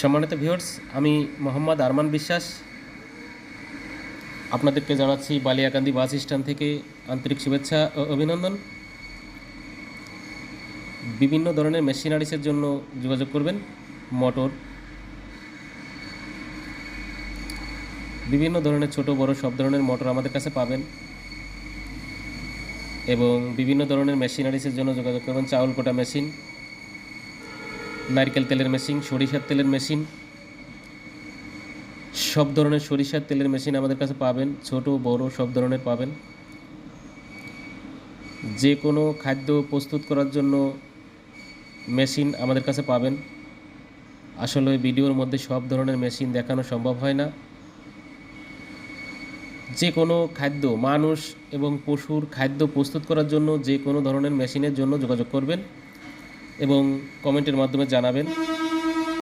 সম্মানিত ভিউয়ার্স, আমি মোহাম্মদ আরমান বিশ্বাস আপনাদেরকে জানাচ্ছি বালিয়াকান্দি বাস স্ট্যান্ড থেকে আন্তরিক শুভেচ্ছা ও অভিনন্দন। বিভিন্ন ধরনের মেশিনারিসের জন্য যোগাযোগ করবেন। মোটর, বিভিন্ন ধরনের ছোট বড় সব ধরনের মোটর আমাদের কাছে পাবেন এবং বিভিন্ন ধরনের মেশিনারিসের জন্য যোগাযোগ করবেন। চাউল কোটা মেশিন, নারকেল তেলের মেশিন, সরিষার তেলের মেশিন, সব ধরনের সরিষার তেলের মেশিন আমাদের কাছে পাবেন। ছোট বড় সব ধরনের পাবেন। যে কোনো খাদ্য প্রস্তুত করার জন্য মেশিন আমাদের কাছে পাবেন। আসলে ভিডিওর মধ্যে সব ধরনের মেশিন দেখানো সম্ভব হয় না। যে কোনো খাদ্য, মানুষ এবং পশুর খাদ্য প্রস্তুত করার জন্য যে কোনো ধরনের মেশিনের জন্য যোগাযোগ করবেন এবং কমেন্টের মাধ্যমে জানাবেন।